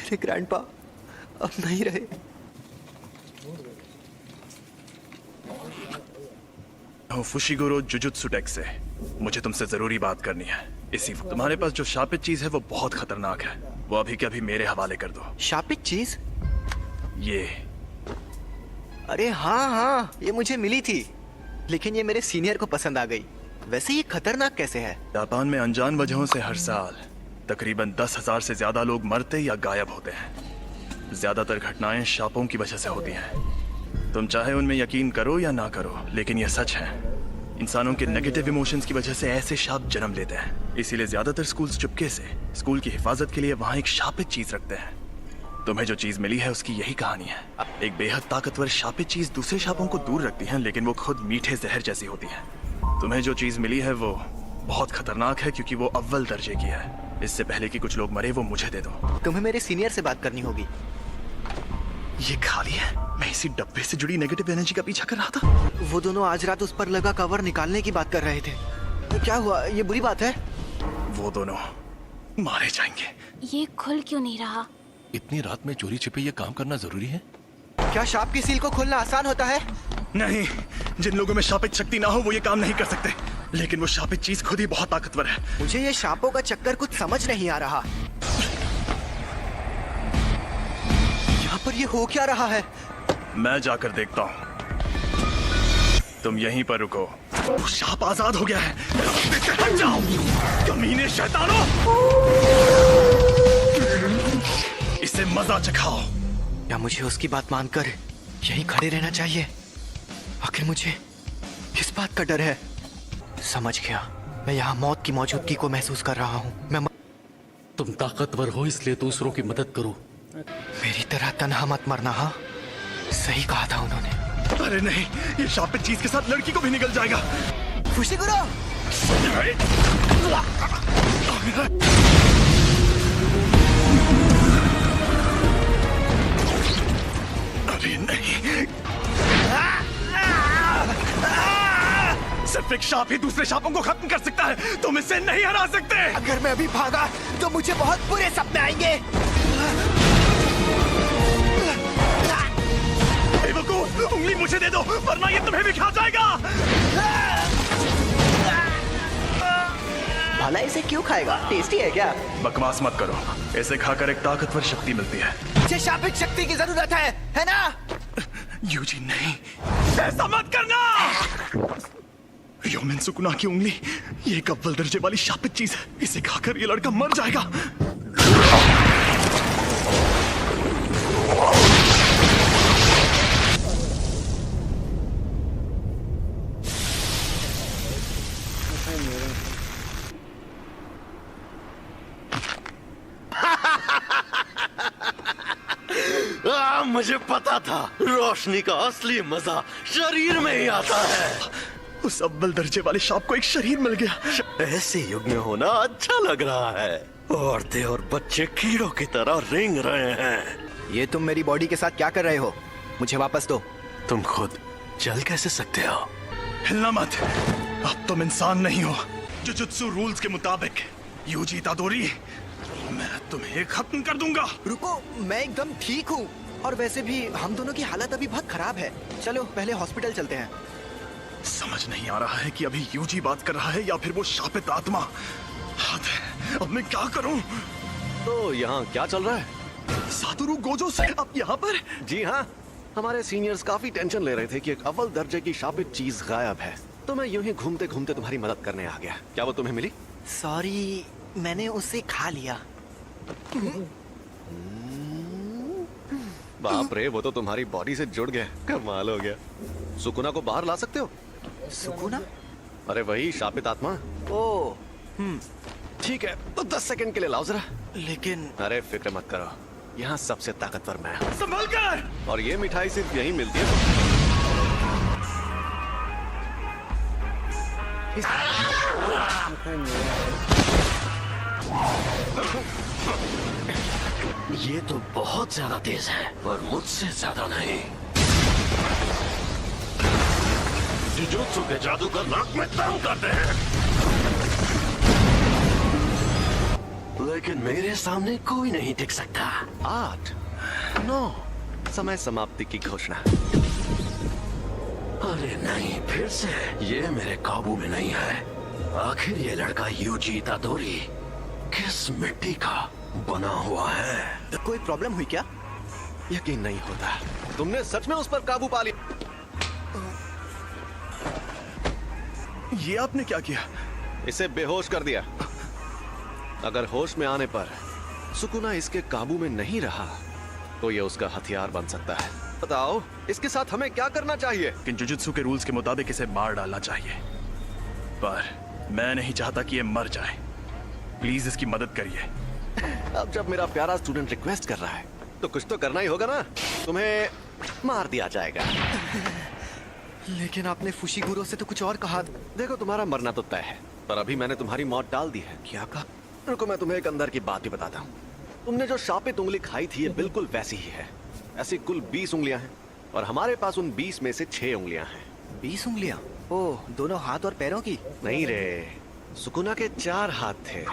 मेरे ग्रैंडपा अब नहीं रहे। फुशिगुरो जुजुत्सु टेक से मुझे तुमसे जरूरी बात करनी है इसी वक्त। तुम्हारे पास जो शापित चीज है वो बहुत खतरनाक है, वो अभी के अभी मेरे हवाले कर दो। शापित चीज? ये अरे हाँ हाँ, ये मुझे मिली थी, लेकिन ये मेरे सीनियर को पसंद आ गई। वैसे ये खतरनाक कैसे है? जापान में अनजान वजहों से हर साल तकरीबन 10,000 से ज्यादा लोग मरते या गायब होते हैं। ज्यादातर घटनाएं शापों की वजह से होती हैं। तुम चाहे उनमें यकीन करो या ना करो, लेकिन यह सच है। इंसानों के नेगेटिव इमोशंस की वजह से ऐसे शाप जन्म लेते हैं। इसीलिए ज्यादातर स्कूल्स चुपके से स्कूल की हिफाजत के लिए वहाँ एक शापित चीज रखते हैं। तुम्हें जो चीज मिली है उसकी यही कहानी है। एक बेहद ताकतवर शापित चीज दूसरे शापों को दूर रखती है, लेकिन वो खुद मीठे जहर जैसी होती है। तुम्हें जो चीज मिली है वो बहुत खतरनाक है क्योंकि वो अव्वल दर्जे की है। इससे पहले कि कुछ लोग मरे वो मुझे दे दो। तुम्हें मेरे सीनियर से बात करनी होगी। ये खाली है। मैं इसी डब्बे से जुड़ी नेगेटिव एनर्जी का पीछा कर रहा था। वो दोनों आज रात उस पर लगा कवर निकालने की बात कर रहे थे। क्या हुआ? ये बुरी बात है? वो दोनों मारे जाएंगे। ये खुल क्यों नहीं रहा? इतनी रात में चोरी छिपे ये काम करना जरूरी है? क्या शाप की सील को खोलना आसान होता है? नहीं, जिन लोगों में शापित शक्ति ना हो वो ये काम नहीं कर सकते, लेकिन वो शापित चीज खुद ही बहुत ताकतवर है। मुझे ये शापों का चक्कर कुछ समझ नहीं आ रहा। यहाँ पर ये हो क्या रहा है? मैं जाकर देखता हूँ, तुम यहीं पर रुको। वो शाप आजाद हो गया है, रास्ते से हट जाओ, कमीने शैतानों। इसे मजा चखाओ। या मुझे उसकी बात मानकर यहीं खड़े रहना चाहिए? आखिर मुझे किस बात का डर है? समझ गया, मैं यहाँ मौत की मौजूदगी को महसूस कर रहा हूँ। तुम ताकतवर हो इसलिए दूसरों की मदद करो। मेरी तरह तन्हा मत मरना। हाँ, सही कहा था उन्होंने। अरे नहीं, ये शापित चीज के साथ लड़की को भी निकल जाएगा। फुशिगुरो! अरे नहीं, सिर्फ एक शाप ही दूसरे शापों को खत्म कर सकता है। तुम इसे नहीं हरा सकते। अगर मैं अभी भागा तो मुझे बहुत बुरे सपने आएंगे। बेवकूफ, उंगली मुझे दे दो वरना ये तुम्हें भी खा जाएगा। भला इसे क्यों खाएगा? टेस्टी है क्या? बकवास मत करो, इसे खाकर एक ताकतवर शक्ति मिलती है। मुझे शापित शक्ति की जरूरत है ना? यूजी नहीं, ऐसा मत करना। योमेन सुकुना की उंगली, ये एक अव्वल दर्जे वाली शापित चीज है। इसे खाकर ये लड़का मर जाएगा। मुझे पता था, रोशनी का असली मजा शरीर में ही आता है। उस अव्वल दर्जे वाले शाप को एक शरीर मिल गया। ऐसे युग में होना अच्छा लग रहा है। औरतें और बच्चे कीड़ों की तरह रेंग रहे हैं। ये तुम मेरी बॉडी के साथ क्या कर रहे हो? मुझे वापस दो। तुम खुद चल कैसे सकते हो? हिलना मत, अब तुम इंसान नहीं हो। जुजुत्सु रूल्स के मुताबिक यूजी इतादोरी, मैं तुम्हें खत्म कर दूंगा। रुको, मैं एकदम ठीक हूँ। और वैसे भी हम दोनों की हालत अभी बहुत खराब है। चलो पहले हॉस्पिटल चलते हैं। समझ नहीं आ रहा है कि अभी यूजी बात कर रहा है या फिर वो शापित आत्मा। हद है, अब मैं क्या करूं? तो यहाँ क्या चल रहा है? सातोरु गोजो से अब यहाँ पर? जी हाँ, हमारे सीनियर्स काफी टेंशन ले रहे थे कि एक अव्वल दर्जे की शापित चीज गायब है। तो मैं यूं ही घूमते घूमते तुम्हारी मदद करने आ गया। क्या वो तुम्हें मिली? सॉरी, मैंने उसे खा लिया। बाप रे, वो तो तुम्हारी बॉडी से जुड़ गया। कमाल हो गया। सुकुना को बाहर ला सकते हो? सुकुना? अरे वही शापित आत्मा। ओ, ठीक है, तो 10 सेकंड के लिए लाओ जरा। लेकिन अरे फिक्र मत करो, यहाँ सबसे ताकतवर मैं हूँ। संभल कर। और ये मिठाई सिर्फ यहीं मिलती है। ये तो बहुत ज्यादा तेज है, और मुझसे ज्यादा नहीं। जुजुत्सु के जादूगर नाक में दम करते हैं। लेकिन मेरे सामने कोई नहीं टिक सकता। 8, 9, समय समाप्ति की घोषणा। अरे नहीं, फिर से ये मेरे काबू में नहीं है। आखिर ये लड़का यूजी इतादोरी किस मिट्टी का बना हुआ है? कोई प्रॉब्लम हुई क्या? यकीन नहीं होता, तुमने सच में उस पर काबू पा लिया। ये आपने क्या किया? इसे बेहोश कर दिया। अगर होश में आने पर सुकुना इसके काबू में नहीं रहा तो ये उसका हथियार बन सकता है। बताओ, इसके साथ हमें क्या करना चाहिए? कि जुजुत्सु के रूल्स के मुताबिक इसे मार डालना चाहिए, पर मैं नहीं चाहता कि ये मर जाए। प्लीज इसकी मदद करिए। अब जब मेरा प्यारा स्टूडेंट रिक्वेस्ट कर रहा है तो कुछ तो करना ही होगा ना। तुम्हें मार दिया जाएगा। लेकिन आपने फुशिगुरो से तो कुछ और कहा। देखो, तुम्हारा मरना तो तय है, पर अभी मैंने तुम्हारी मौत टाल दी है। क्या कहा? रुको, मैं तुम्हें एक अंदर की बात ही बताता हूँ। तुमने जो शापित उंगली खाई थी, ये बिल्कुल वैसी ही है। ऐसी कुल 20 उंगलियां हैं और हमारे पास उन 20 में से 6 उंगलियां हैं। 20 उंगलियां? ओह, दोनों हाथ और पैरों की? नहीं रे, सुकुना के 4 हाथ थे।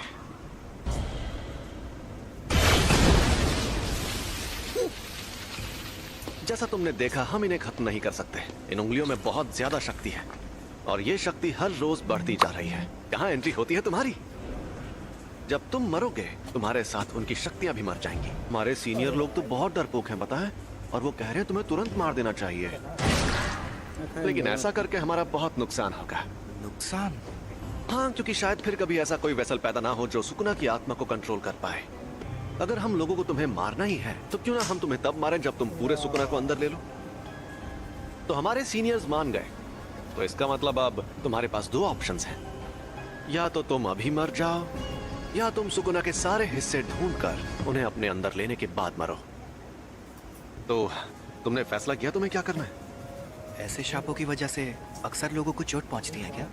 जैसा तुमने देखा, हम इन्हें खत्म नहीं कर सकते। इन उंगलियों में बहुत ज्यादा शक्ति है और ये शक्ति हर रोज बढ़ती जा रही है। कहाँ एंट्री होती है तुम्हारी? जब तुम मरोगे, तुम्हारे साथ उनकी शक्तियां भी मर जाएंगी। हमारे सीनियर लोग तो बहुत डरपोक हैं, पता है, और वो कह रहे हैं तुम्हें तुरंत मार देना चाहिए। लेकिन ऐसा करके हमारा बहुत नुकसान होगा। नुकसान? हाँ, क्योंकि शायद फिर कभी ऐसा कोई वेसल पैदा ना हो जो सुकुना की आत्मा को कंट्रोल कर पाए। अगर हम लोगों को तुम्हें मारना ही है तो क्यों ना हम तुम्हें तब मारें जब तुम पूरे सुकुना को अंदर ले लो। तो हमारे सीनियर्स मान गए, तो इसका मतलब अब तुम्हारे पास 2 ऑप्शंस हैं। या तो तुम अभी मर जाओ, या तुम सुकुना के सारे हिस्से ढूंढकर उन्हें अपने अंदर लेने के बाद मरो। तो तुमने फैसला किया तुम्हें क्या करना है? ऐसे शापों की वजह से अक्सर लोगों को चोट पहुंचती है क्या?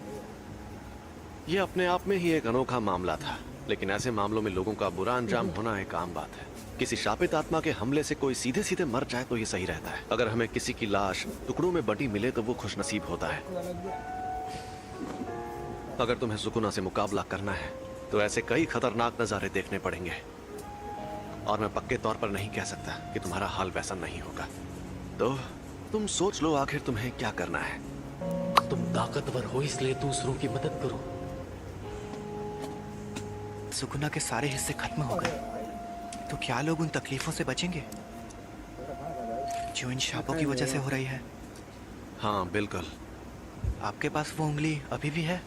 यह अपने आप में ही एक अनोखा मामला था, लेकिन ऐसे मामलों में लोगों का बुरा अंजाम होना एक आम बात है। किसी शापित आत्मा के हमले से कोई सीधे सीधे मर जाए तो ये सही रहता है। अगर हमें किसी की लाश टुकड़ों में बटी मिले तो वो खुशनसीब होता है। अगर तुम्हें सुकुना से मुकाबला करना है तो ऐसे कई खतरनाक नजारे देखने पड़ेंगे, और मैं पक्के तौर पर नहीं कह सकता कि तुम्हारा हाल वैसा नहीं होगा। तो तुम सोच लो आखिर तुम्हें क्या करना है। तुम ताकतवर हो इसलिए दूसरों की मदद करो। सुकुना के सारे हिस्से खत्म हो गए तो क्या लोग उन तकलीफों से बचेंगे जो इन शापों की वजह से हो रही है? हाँ बिल्कुल। आपके पास वो उंगली अभी भी है?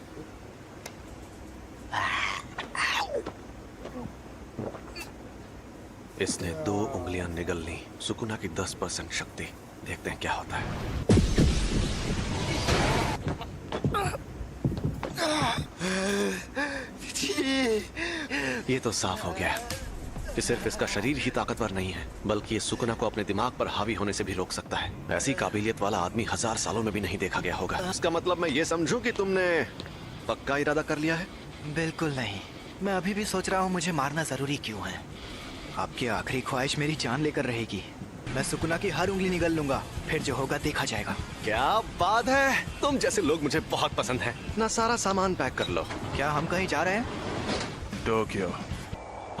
इसने 2 उंगलियां निगल ली। सुकुना की 10% शक्ति। देखते हैं क्या होता है। ये तो साफ हो गया कि सिर्फ इसका शरीर ही ताकतवर नहीं है, बल्कि ये सुकुना को अपने दिमाग पर हावी होने से भी रोक सकता है। ऐसी काबिलियत वाला आदमी 1000 सालों में भी नहीं देखा गया होगा। इसका मतलब मैं ये समझूं कि तुमने पक्का इरादा कर लिया है? बिल्कुल नहीं। मैं अभी भी सोच रहा हूँ मुझे मारना जरूरी क्यों है। आपकी आखिरी ख्वाहिश मेरी जान लेकर रहेगी। मैं सुकुना की हर उंगली निगल लूंगा, फिर जो होगा देखा जाएगा। क्या बात है, तुम जैसे लोग मुझे बहुत पसंद हैं। ना सारा सामान पैक कर लो। क्या हम कहीं जा रहे हैं? टोक्यो।